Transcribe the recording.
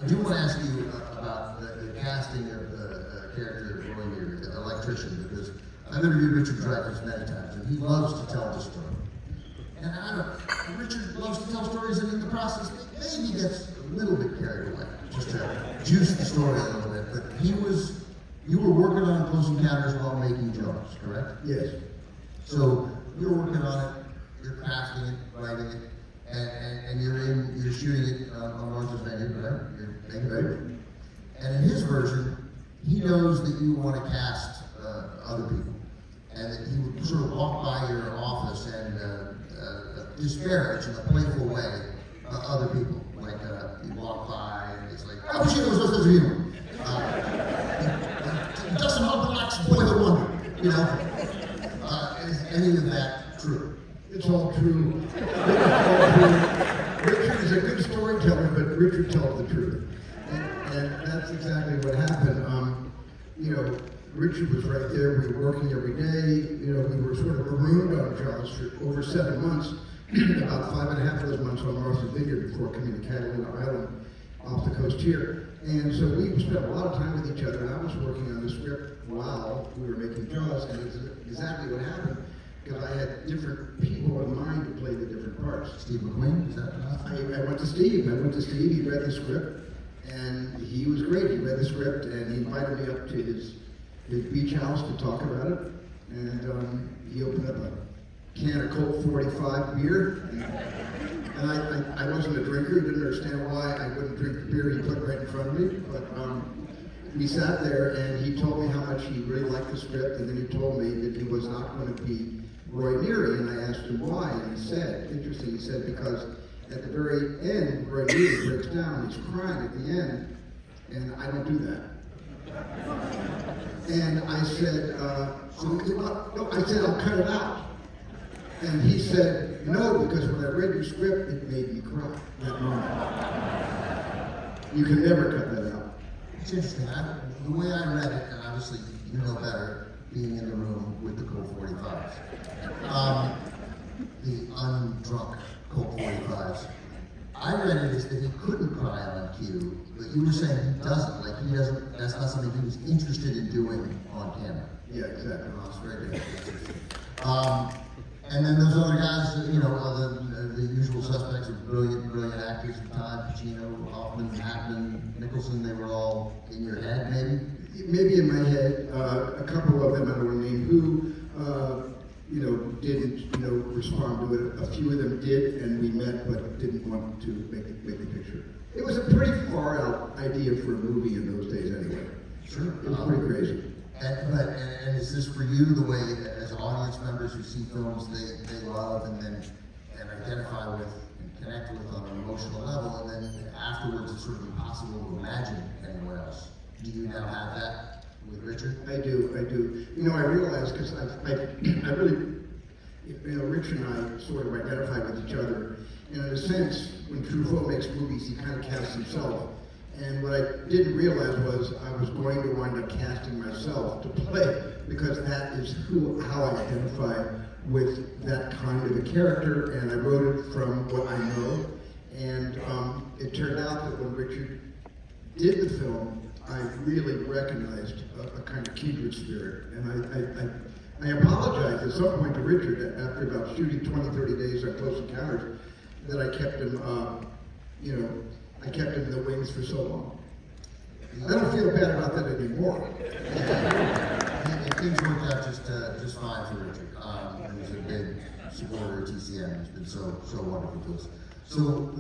I do want to ask you about the casting of the character of Roy Neary, the electrician, because I've interviewed Richard Dreyfuss many times, and he loves to tell the story. And I don't, Richard loves to tell stories, and in the process, maybe gets a little bit carried away, just to juice the story a little bit. But you were working on Close Encounters while making Jones, correct? Yes. So you're working on it, you're crafting it, writing it, and you're shooting it on Martha's Vineyard, right? You're making it. And in his version, he knows that you want to cast other people, and that he would sort of walk by your office and disparage in a playful way other people. Like you walk by and it's like, I wish he was supposed to you. Doesn't help relax boyhood wonder, you know? Is any of that true? It's all true. It's all true. Richard is a good storyteller, but Richard tells the truth. And that's exactly what happened. You know, Richard was right there. We were working every day. You know, we were sort of marooned on jobs for over 7 months. About 5.5 of those months on Martha's Vineyard before coming to Catalina Island off the coast here. And so we spent a lot of time with each other, and I was working on the script while we were making Jaws, and it's exactly what happened, because I had different people in mind to play the different parts. Stevemcqueen, is that I went to Steve. He read the script, and he was great. He read the script, and he invited me up to his beach house to talk about it, and he opened up a can of Colt 45 beer, and I wasn't a drinker. He didn't understand why I wouldn't drink the beer he put right in front of me, but we sat there, and he told me how much he really liked the script, and then he told me that he was not going to be Roy Neary, and I asked him why, and he said, interesting, he said, because at the very end, Roy Neary breaks down, he's crying at the end, and I don't do that. And I said, no, I said, I'll cut it out. And he said, no, because when I read your script, it made me cry that moment. You can never cut that out. It's interesting. The way I read it, and obviously you know better, being in the room with the Colt 45s, the undrunk Colt 45s. I read it as that he couldn't cry on cue, but you were saying he doesn't. Like he doesn't. That's not something he was interested in doing on camera. Yeah, exactly. Well, it's very good. And then those other guys, you know, the usual suspects of brilliant actors of the time, Pacino, Hoffman, Hackman, Nicholson, they were all in your head, maybe? Maybe in my head. A couple of them, I don't want to name who, you know, didn't, you know, respond to it. A few of them did, and we met, but didn't want to make the picture. It was a pretty far out idea for a movie in those days anyway. Sure. It was pretty crazy. And is this for you the way, as audience members who see films they love and identify with and connect with on an emotional level, and then afterwards it's sort of impossible to imagine anywhere else? Do you now have that with Richard? I do. You know, I realize, because I really, you know, Richard and I sort of identify with each other. And in a sense, when Truffaut makes movies, he kind of casts himself. And what I didn't realize was I was going to wind up casting myself to play, because that is how I identify with that kind of a character, and I wrote it from what I know. And it turned out that when Richard did the film, I really recognized a kind of kindred spirit. And I apologized at some point to Richard after about shooting 20, 30 days on Close Encounters that I kept him, you know, I kept him in the wings for so long. I don't feel bad about that anymore. And things worked out just fine for Richard. He was a big supporter of TCM. He's been so wonderful to us. So.